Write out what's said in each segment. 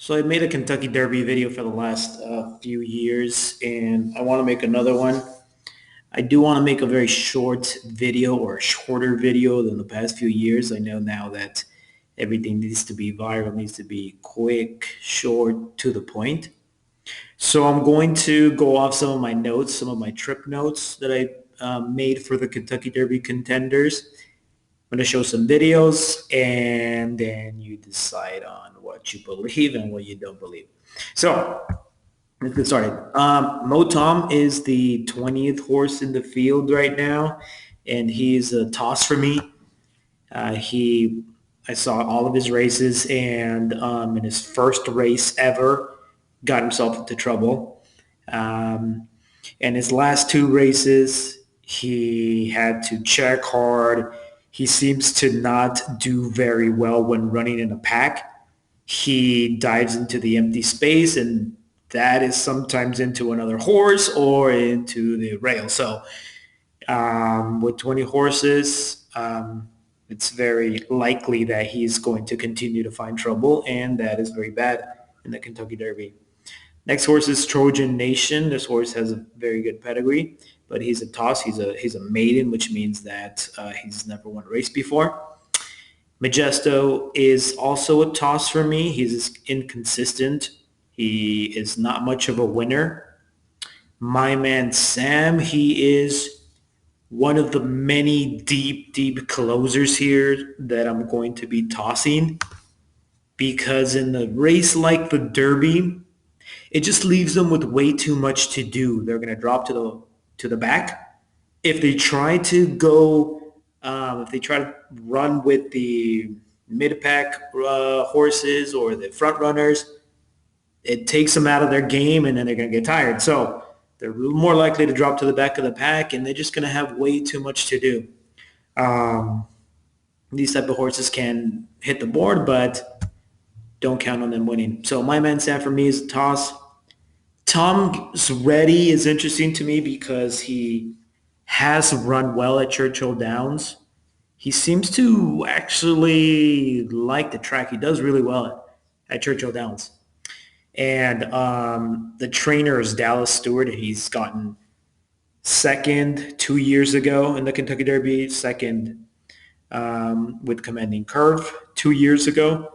So I made a Kentucky Derby video for the last few years, and I want to make another one. I do want to make a very short video or a shorter video than the past few years. I know now that everything needs to be viral, needs to be quick, short, to the point. So I'm going to go off some of my notes, some of my trip notes that I made for the Kentucky Derby contenders. I'm going to show some videos, and then you decide on what you believe and what you don't believe. So let's get started. Motom is the 20th horse in the field right now, and he's a toss for me. I saw all of his races, and in his first race ever, got himself into trouble. Um, and his last two races, he had to check hard. He seems to not do very well when running in a pack. He dives into the empty space, and that is sometimes into another horse or into the rail. So with 20 horses, it's very likely that he's going to continue to find trouble, and that is very bad in the Kentucky Derby. Next horse is Trojan Nation. This horse has a very good pedigree, but he's a toss. He's a maiden, which means that he's never won a race before. Majesto is also a toss for me. He's inconsistent. He is not much of a winner. My man Sam, he is one of the many deep closers here that I'm going to be tossing because in the race like the Derby, it just leaves them with way too much to do. They're going to drop to the back. If they try to go, if they try to run with the mid pack horses or the front runners, it takes them out of their game, and then they're going to get tired. So they're more likely to drop to the back of the pack, and they're just going to have way too much to do. Um, these type of horses can hit the board, but don't count on them winning. So my man Sam for me is a toss. Tom's Reddy is interesting to me because he has run well at Churchill Downs. He seems to actually like the track. He does really well at Churchill Downs. And the trainer is Dallas Stewart. He's gotten second 2 years ago in the Kentucky Derby, second with Commanding Curve 2 years ago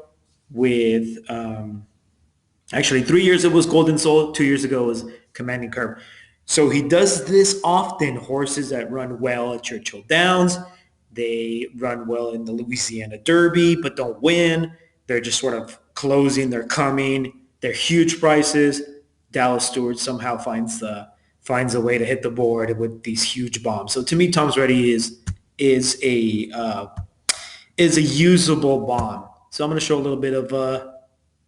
with actually 3 years it was Golden Soul, 2 years ago was Commanding Curve. So he does this often. Horses that run well at Churchill Downs, they run well in the Louisiana Derby, but don't win. They're just sort of closing. They're coming. They're huge prices. Dallas Stewart somehow finds a way to hit the board with these huge bombs. So to me, Tom's Ready is a is a usable bomb. So I'm going to show a little bit of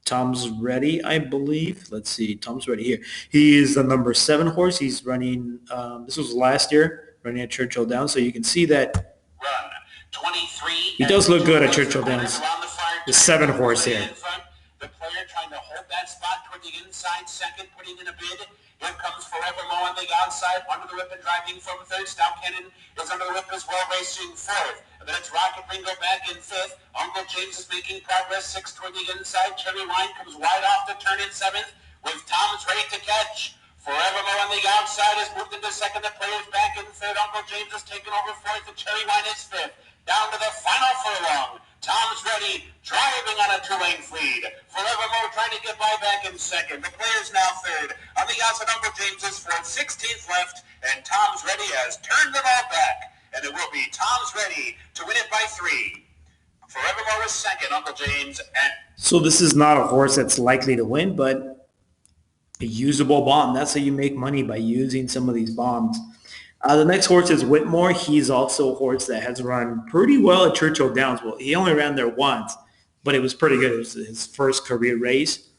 Tom's Ready, I believe. Let's see. Tom's Ready here. He is the number 7 horse. He's running, this was last year, running at Churchill Downs. So you can see that he does look good at Churchill Downs. The 7 horse here. The player trying to hold that spot toward the inside second, putting in a bid. Here comes Forevermore on the outside, under the whip and driving from third. Stout Cannon is under the whip as well, racing fourth. And then it's Rocket Ringo back in fifth. Uncle James is making progress, sixth toward the inside. Cherry Wine comes wide off to turn in seventh, with Tom's ready to catch. Forevermore on the outside has moved into second. The player's back in third. Uncle James has taken over fourth, and Cherry Wine is fifth. Down to the final furlong. Tom's Ready, driving on a two-lane lead. Forevermore trying to get by back in second. The player's now third. On the outside, Uncle James is fourth. 16th left, and Tom's Ready has turned them all back. And it will be Tom's Ready to win it by 3. Forevermore is second, Uncle James. And so this is not a horse that's likely to win, but a usable bomb. That's how you make money, by using some of these bombs. The next horse is Whitmore. He's also a horse that has run pretty well at Churchill Downs. Well, he only ran there once, but it was pretty good. It was his first career race.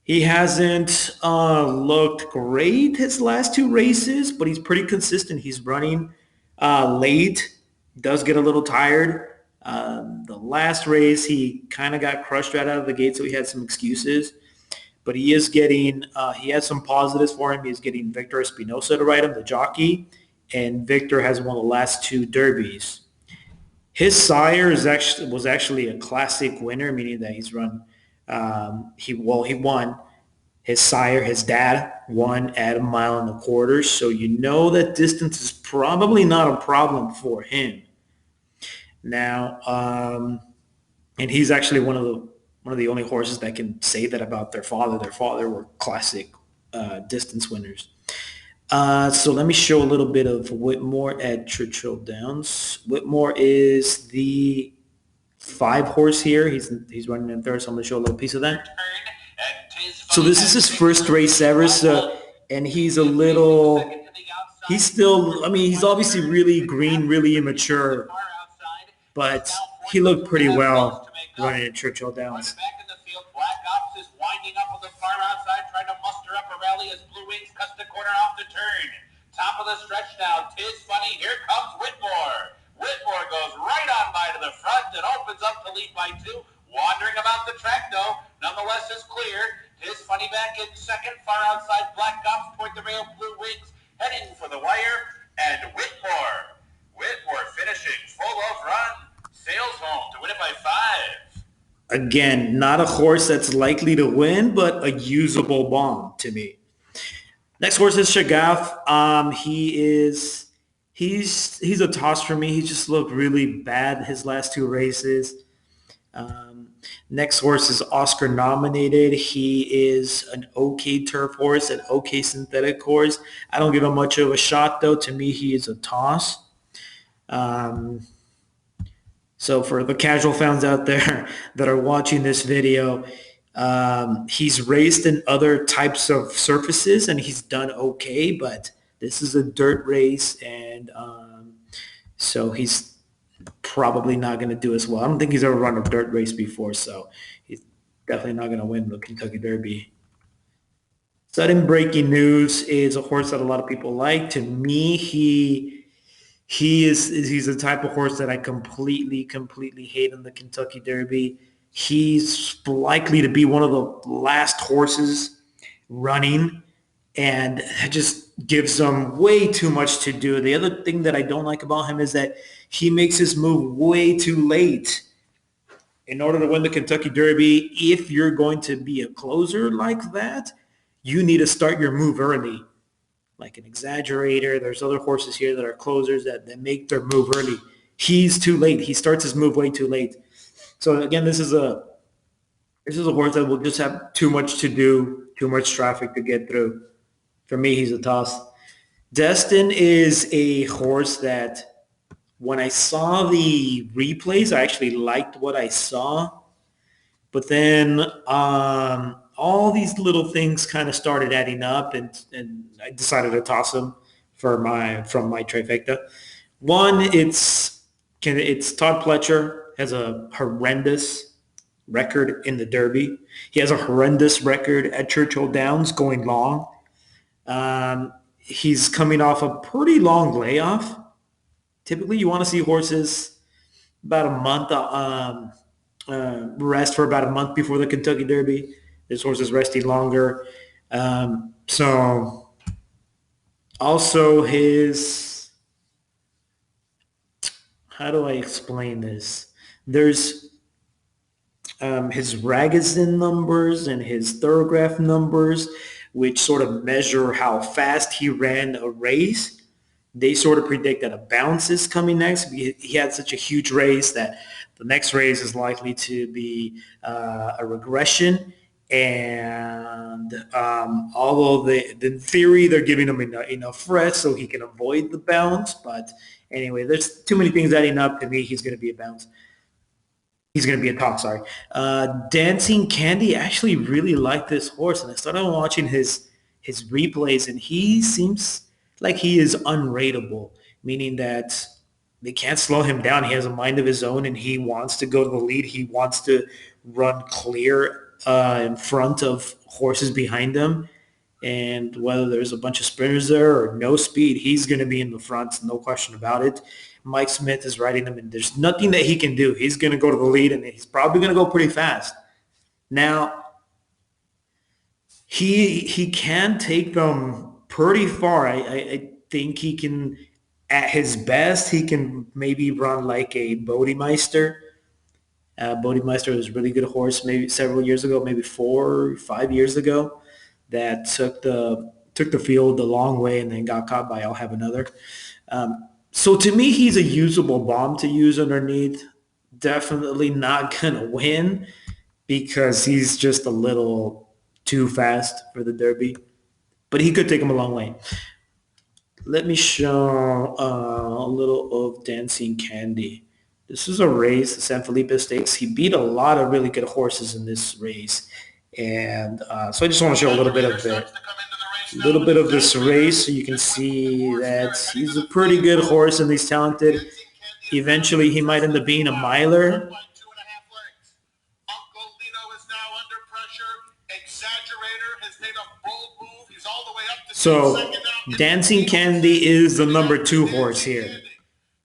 He hasn't looked great his last 2 races, but he's pretty consistent. He's running late, does get a little tired. The last race, he kind of got crushed right out of the gate, so he had some excuses. But he is getting, he has some positives for him. He's getting Victor Espinosa to ride him, the jockey, and Victor has won the last 2 derbies. His sire was actually a classic winner, meaning that he's run He won. His sire, his dad, won at 1.25 miles. So you know that distance is probably not a problem for him. Now, and he's actually one of the only horses that can say that about their father. Their father were classic distance winners. So let me show a little bit of Whitmore at Churchill Downs. Whitmore is the 5 horse here. He's running in third, so I'm going to show a little piece of that. So this is his first race ever. So, and he's a little, he's still, I mean, he's obviously really green, really immature, but he looked pretty well running at Churchill Downs. Back in the field, Black Ops is winding up on the far outside, trying to muster up a rally as Blue Wings cuts the corner off the turn. Top of the stretch now, Tis Funny, here comes Whitmore. Whitmore goes right on by to the front and opens up the lead by 2. Wandering about the track though, nonetheless is clear. Tis Funny back in second, far outside Black Ops toward the rail, Blue Wings heading for the wire, and Whitmore finishing full of run, sails home to win it by 5. Again, not a horse that's likely to win, but a usable bomb to me. Next horse is Shagaf. He's a toss for me. He just looked really bad his last 2 races. Next horse is Oscar nominated. He is an okay turf horse, an okay synthetic horse. I don't give him much of a shot though. To me, he is a toss. So for the casual fans out there that are watching this video, he's raced in other types of surfaces and he's done okay, but this is a dirt race, and so he's probably not going to do as well. I don't think he's ever run a dirt race before, so he's definitely not going to win the Kentucky Derby. Sudden breaking news is a horse that a lot of people like. To me, he's the type of horse that I completely hate in the Kentucky Derby. He's likely to be one of the last horses running, and it just gives him way too much to do. The other thing that I don't like about him is that he makes his move way too late. In order to win the Kentucky Derby, if you're going to be a closer like that, you need to start your move early, like an exaggerator. There's other horses here that are closers that make their move early. He's too late. He starts his move way too late. So again, this is a horse that will just have too much to do, too much traffic to get through. For me, he's a toss. Destin is a horse that when I saw the replays, I actually liked what I saw. But then all these little things kind of started adding up, and I decided to toss him from my trifecta. One, it's Todd Pletcher has a horrendous record in the Derby. He has a horrendous record at Churchill Downs going long. He's coming off a pretty long layoff. Typically, you want to see horses about a month rest for about a month before the Kentucky Derby. This horse is resting longer. So also how do I explain this? There's his Ragozin numbers and his Thoroughgraph numbers, which sort of measure how fast he ran a race. They sort of predict that a bounce is coming next. He had such a huge race that the next race is likely to be a regression. And although in theory they're giving him enough rest so he can avoid the bounce, but anyway, there's too many things adding up. To me, he's going to be a bounce. He's going to be a top, sorry. Dancing Candy, actually really liked this horse, and I started watching his replays, and he seems like he is unrateable, meaning that they can't slow him down. He has a mind of his own, and he wants to go to the lead. He wants to run clear in front of horses behind him. And whether there's a bunch of sprinters there or no speed, he's going to be in the front, no question about it. Mike Smith is riding him, and there's nothing that he can do. He's going to go to the lead, and he's probably going to go pretty fast. Now, he can take them pretty far. I think he can, at his best, he can maybe run like a Bodemeister. Bodemeister was a really good horse maybe several years ago, maybe 4 or 5 years ago, that took the field the long way and then got caught by I'll Have Another. So to me, he's a usable bomb to use underneath. Definitely not going to win because he's just a little too fast for the Derby, but he could take him a long way. Let me show a little of Dancing Candy. This is a race, the San Felipe Stakes. He beat a lot of really good horses in this race, and so I just want to show a little bit of it, a little bit of this race, so you can see that he's a pretty good horse and he's talented. Eventually, he might end up being a miler. Uncle Lino is now under pressure. Exaggerator has made a bold move. He's all the way up to So second now. Dancing Candy is the number 2 horse here.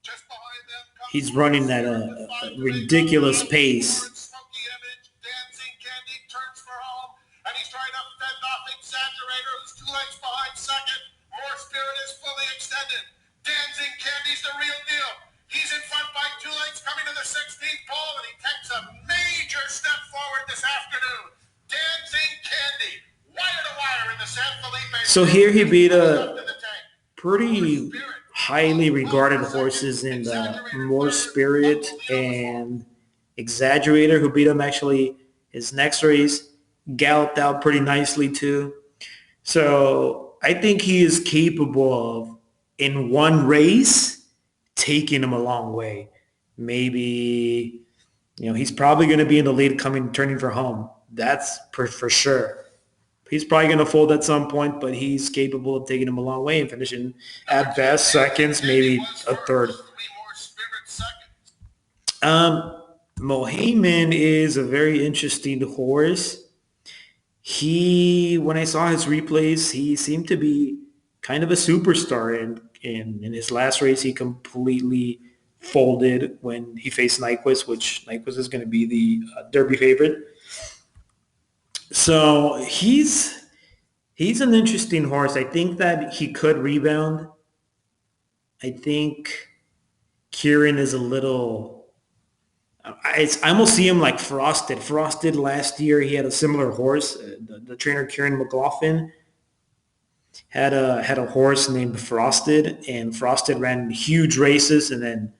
Just behind them comes He's running at a ridiculous pace. Smoky Image. Dancing Candy turns for home, and he's trying to fend off Exaggerator, who's 2 lengths behind second. More Spirit is fully extended. Dancing Candy's the real deal. He's in front by 2 lengths, coming to the 16th pole, and he takes a major step forward this afternoon. Dancing Candy, wire to wire in the San Felipe. So here he beat a pretty highly regarded horses in the More Spirit and Exaggerator, who beat him actually his next race, galloped out pretty nicely too. So I think he is capable of, in one race, taking him a long way. Maybe, he's probably going to be in the lead turning for home. That's for sure. He's probably going to fold at some point, but he's capable of taking him a long way and finishing at best seconds, maybe a third. Mohamed is a very interesting horse. When I saw his replays, he seemed to be kind of a superstar. And in his last race, he completely folded when he faced Nyquist, which Nyquist is going to be the Derby favorite. So he's an interesting horse. I think that he could rebound. I think Kieran is a little. I almost see him like Frosted. Frosted last year, he had a similar horse. The trainer Kieran McLaughlin had a horse named Frosted, and Frosted ran huge races and then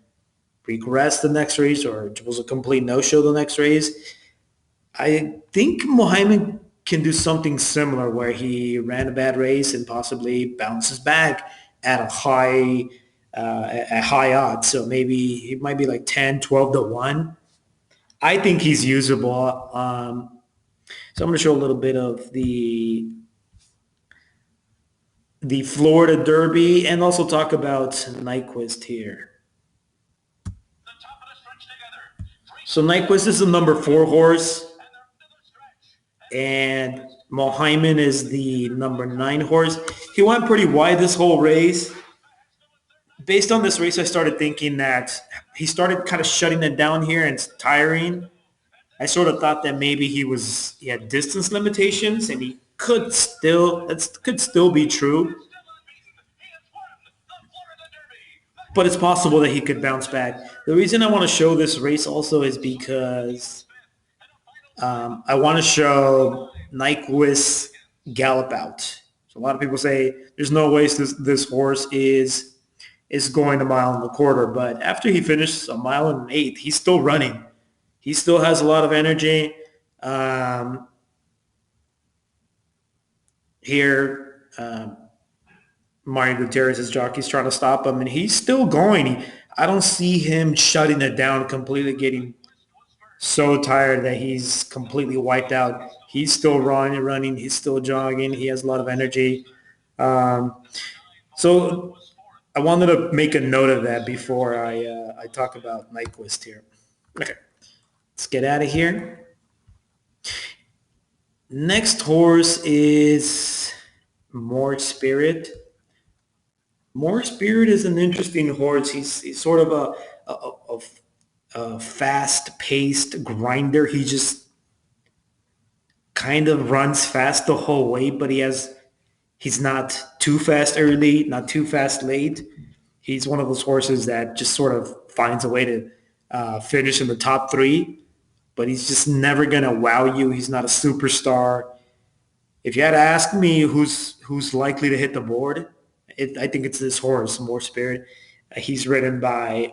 regressed the next race, or was a complete no-show the next race. I think Mohamed can do something similar where he ran a bad race and possibly bounces back at a high odds. So maybe he might be like 10, 12 to 1. I think he's usable. So I'm going to show a little bit of the Florida Derby and also talk about Nyquist here. So Nyquist is the number 4 horse, and Mohamed is the number 9 horse. He went pretty wide this whole race. Based on this race, I started thinking that he started kind of shutting it down here and it's tiring. I sort of thought that maybe he had distance limitations, and that could still be true. But it's possible that he could bounce back. The reason I want to show this race also is because I want to show Nyquist gallop out. So a lot of people say there's no way this horse is going a mile and a quarter, but after he finished a mile and an eighth, he's still running. He still has a lot of energy. Here, Mario Gutierrez's jockey's trying to stop him, and he's still going. I don't see him shutting it down, completely getting so tired that he's completely wiped out. He's still running. He's still jogging. He has a lot of energy. So I wanted to make a note of that before I talk about Nyquist here. Okay, let's get out of here. Next horse is More Spirit. More Spirit is an interesting horse. He's sort of a fast-paced grinder. He just kind of runs fast the whole way, but he's not too fast early, not too fast late. He's one of those horses that just sort of finds a way to finish in the top 3. but he's just never going to wow you. He's not a superstar. If you had to ask me who's likely to hit the board, I think it's this horse, More Spirit. He's ridden by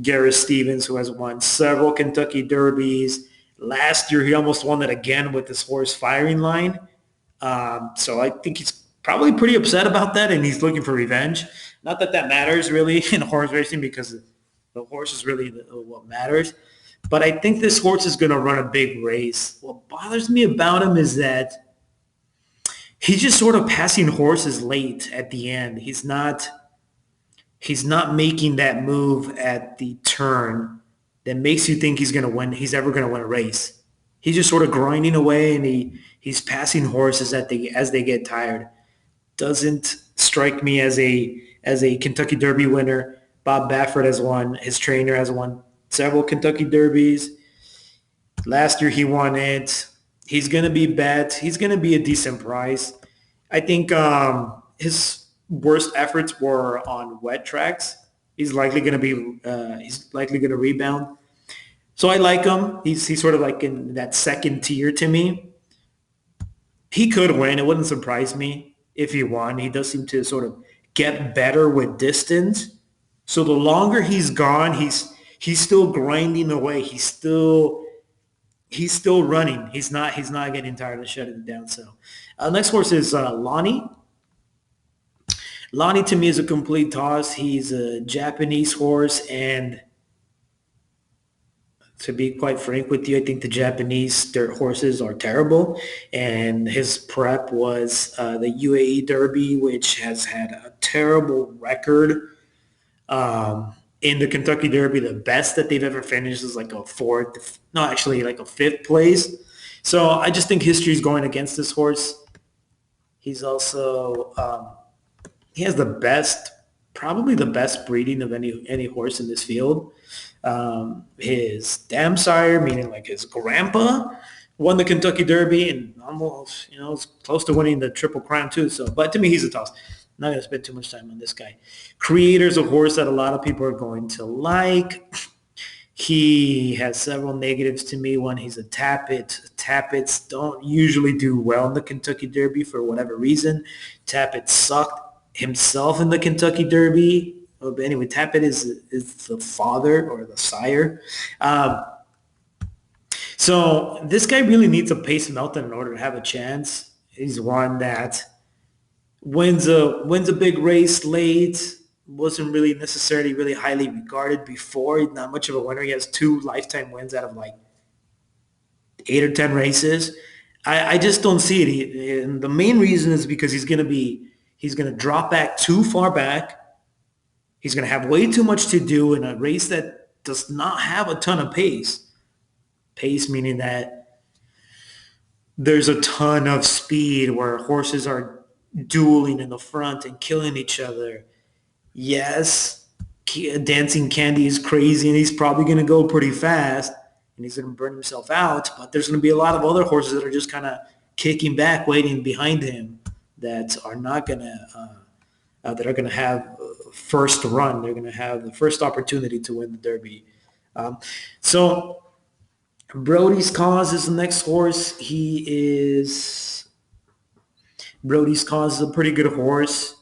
Gareth Stevens, who has won several Kentucky Derbies. Last year, he almost won it again with this horse Firing Line. So I think he's probably pretty upset about that, and he's looking for revenge. Not that that matters really in horse racing because the horse is really what matters. But I think this horse is going to run a big race. What bothers me about him is that he's just sort of passing horses late at the end. He's not making that move at the turn that makes you think he's going to win. He's ever going to win a race. He's just sort of grinding away, and he's passing horses as they get tired. Doesn't strike me as a Kentucky Derby winner. Bob Baffert has won. His trainer has won several Kentucky Derbies. Last year he won it. He's going to be bet. He's going to be a decent price. I think his worst efforts were on wet tracks. He's likely going to rebound. So I like him. He's sort of like in that second tier to me. He could win. It wouldn't surprise me if he won. He does seem to sort of get better with distance. So the longer he's gone, he's still grinding away. He's still running. He's not getting tired of shutting it down. So next horse is Lonnie. Lonnie to me is a complete toss. He's a Japanese horse, and to be quite frank with you, I think the Japanese dirt horses are terrible. And his prep was the UAE Derby, which has had a terrible record. In the Kentucky Derby, the best that they've ever finished is like a fourth, no, actually like a fifth place. So I just think history is going against this horse. He's also he has the best, probably the best breeding of any horse in this field. His dam sire, meaning like his grandpa, won the Kentucky Derby and almost, was close to winning the Triple Crown too. So, but to me, he's a toss. I'm not going to spend too much time on this guy. Creator's a horse that a lot of people are going to like. He has several negatives to me. One, he's a Tappet. Tappets don't usually do well in the Kentucky Derby for whatever reason. Tappet sucked himself in the Kentucky Derby. But anyway, Tappet is the father or the sire. So this guy really needs a pace mountain in order to have a chance. He's one that wins a big race late. Wasn't really necessarily really highly regarded before. He's not much of a winner. He has 2 lifetime wins out of like 8 or 10 races. I just don't see it. And the main reason is because he's gonna drop back too far back. He's gonna have way too much to do in a race that does not have a ton of pace. Pace meaning that there's a ton of speed where horses are dueling in the front and killing each other. Yes, Dancing Candy is crazy and he's probably going to go pretty fast and he's going to burn himself out, but there's going to be a lot of other horses that are just kind of kicking back, waiting behind him that are not going to that are going to have first run. They're going to have the first opportunity to win the Derby. So Brody's Cause is the next horse. Brody's Cause is a pretty good horse.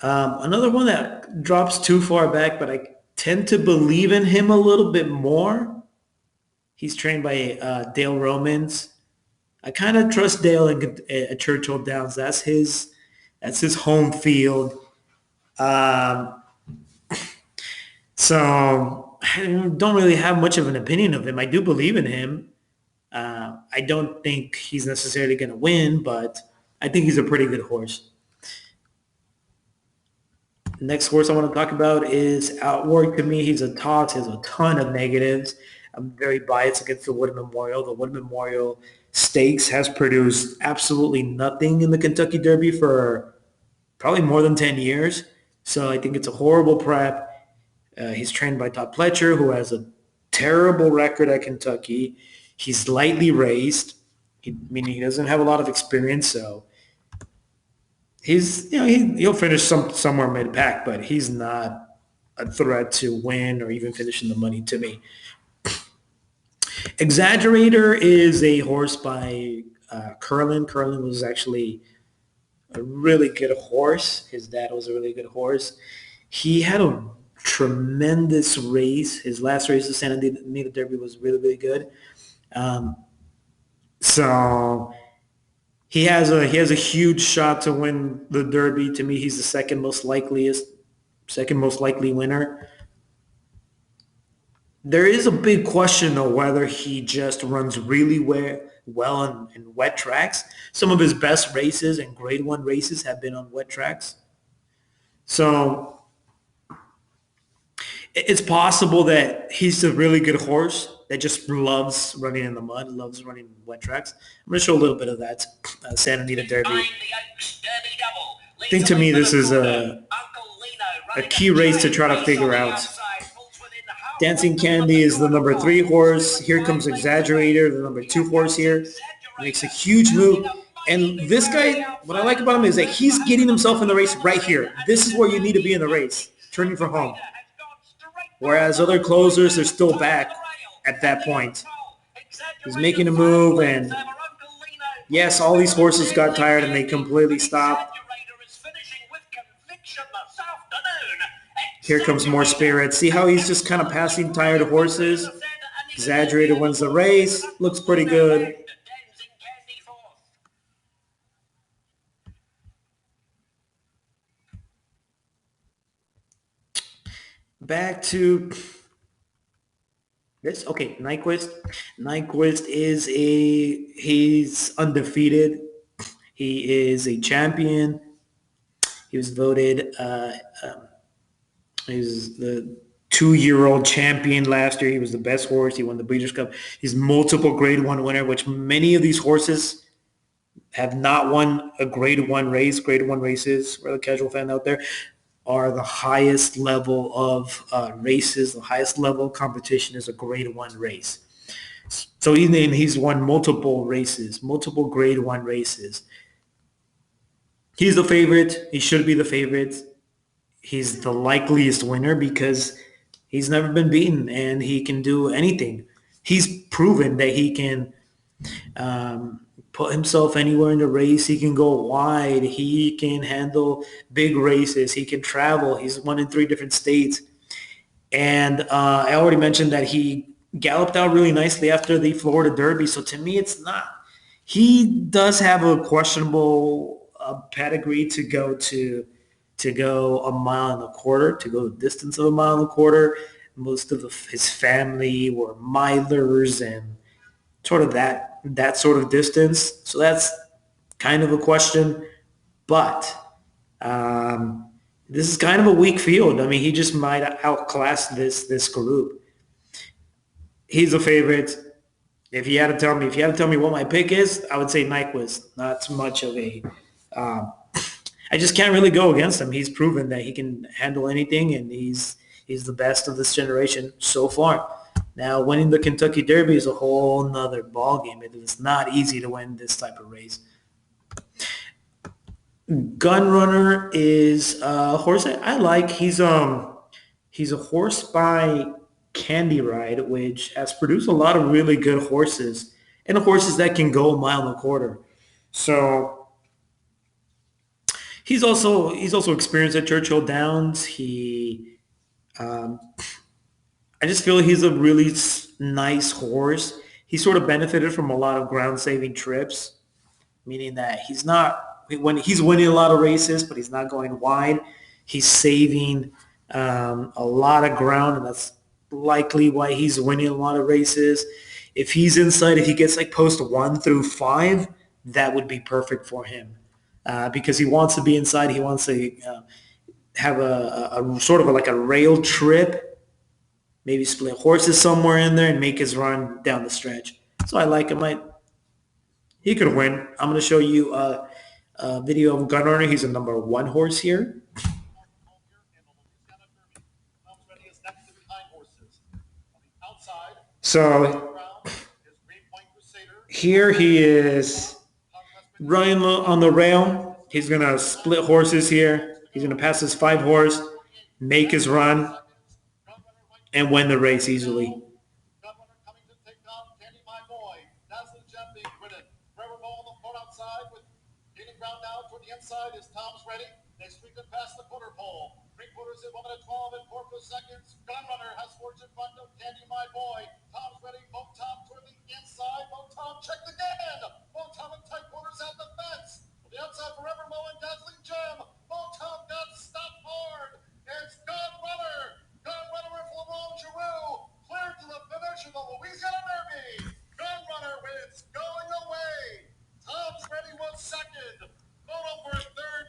Another one that drops too far back, but I tend to believe in him a little bit more. He's trained by Dale Romans. I kind of trust Dale at Churchill Downs. That's his home field. Um, so I don't really have much of an opinion of him. I do believe in him. I don't think he's necessarily going to win, but I think he's a pretty good horse. Next horse I want to talk about is Outwork. To me, he's a toss. He has a ton of negatives. I'm very biased against the Wood Memorial. The Wood Memorial Stakes has produced absolutely nothing in the Kentucky Derby for probably more than 10 years. So I think it's a horrible prep. He's trained by Todd Pletcher, who has a terrible record at Kentucky. He's lightly raced, meaning he doesn't have a lot of experience. So he'll finish somewhere mid pack, but he's not a threat to win or even finish in the money to me. Exaggerator is a horse by Curlin. Curlin was actually a really good horse. His dad was a really good horse. He had a tremendous race. His last race, the Santa Anita Derby, was really, really good. Um, so he has a huge shot to win the Derby. To me, he's the second most likely winner. There is a big question of whether he just runs really well in wet tracks. Some of his best races and Grade One races have been on wet tracks. So it's possible that he's a really good horse that just loves running in the mud, loves running wet tracks. I'm going to show a little bit of that Santa Anita Derby. I think to me this is a key race to try to figure out. Dancing Candy is the number 3 horse. Here comes Exaggerator, the number 2 horse here. Makes a huge move. And this guy, what I like about him is that he's getting himself in the race right here. This is where you need to be in the race, turning for home. Whereas other closers are still back at that point. He's making a move, and yes, all these horses got tired and they completely stopped. Here comes more Spirit. See how he's just kind of passing tired horses? Exaggerator wins the race. Looks pretty good. Back to this. Okay, Nyquist. Nyquist he's undefeated. He is a champion. He was voted he was the 2-year-old champion last year. He was the best horse. He won the Breeders' Cup. He's multiple Grade 1 winner, which many of these horses have not won a Grade 1 race. Grade 1 races, for the casual fan out there, are the highest level of races. The highest level of competition is a Grade 1 race. So he's won multiple races, multiple Grade 1 races. He's the favorite. He should be the favorite. He's the likeliest winner because he's never been beaten and he can do anything. He's proven that he can put himself anywhere in the race. He can go wide. He can handle big races. He can travel. He's won in 3 different states. And I already mentioned that he galloped out really nicely after the Florida Derby. So to me, it's not. He does have a questionable pedigree to go a mile and a quarter, to go the distance of a mile and a quarter. Most of his family were milers and sort of that sort of distance. So that's kind of a question. But this is kind of a weak field. I mean, he just might outclass this group. He's a favorite. If you had to tell me what my pick is, I would say Nyquist. Not too much of a. I just can't really go against him. He's proven that he can handle anything, and he's the best of this generation so far. Now, winning the Kentucky Derby is a whole nother ballgame. It is not easy to win this type of race. Gunrunner is a horse I like. He's a horse by Candy Ride, which has produced a lot of really good horses and horses that can go a mile and a quarter. So he's also experienced at Churchill Downs. I just feel he's a really nice horse. He sort of benefited from a lot of ground saving trips, meaning that he's not when he's winning a lot of races, but he's not going wide. He's saving a lot of ground, and that's likely why he's winning a lot of races. If he's inside, if he gets like post 1 through 5, that would be perfect for him because he wants to be inside. He wants to have a sort of like a rail trip, maybe split horses somewhere in there and make his run down the stretch. So I like him. He could win. I'm going to show you a video of Gunrunner. He's a number 1 horse here. So here he is running on the rail. He's going to split horses here. He's going to pass his 5 horse, make his run, and win the race easily. being quitted. Trevor Moe on the floor outside with gaining ground now toward the inside is Tom's ready. They sweep it past the quarter pole. Three-quarters at 1 minute 12 and 4 seconds. Gunrunner has forged in front of Candy My Boy. Tom's ready. Bo Tom toward the inside. Bo Tom checked again. Bo Tom in tight quarters at the fence. On the outside Forever Moe and Dazzling Gem. Bo Tom got stopped hard. It's Gunrunner. Gunrunner with Laurent Giroux. Cleared to the finish of the Louisiana Derby. Gunrunner wins going away. Tom's ready was second. Photo for third.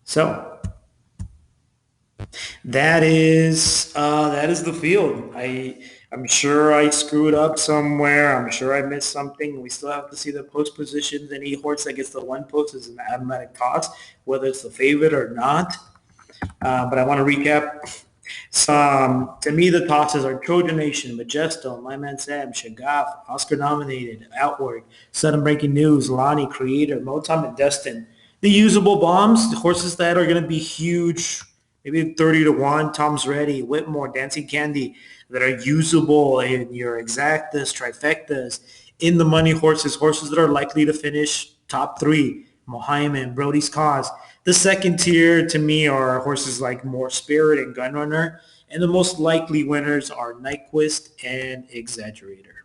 So that is the field. I'm sure I screwed up somewhere. I'm sure I missed something. We still have to see the post positions. Any horse that gets the one post is an automatic toss, whether it's the favorite or not. But I want to recap. Some to me the tosses are Trojan Nation, Majesto, My Man Sam, Shagaf, Oscar nominated, Outward, Sudden Breaking News, Lonnie, Creator, Motom, and Destin. The usable bombs, the horses that are going to be huge, maybe 30 to 1, Tom's Ready, Whitmore, Dancing Candy, that are usable in your exactas, trifectas, in the money horses, horses that are likely to finish top three, Mohiman, Brody's Cause. The second tier to me are horses like More Spirit and Gunrunner, and the most likely winners are Nyquist and Exaggerator.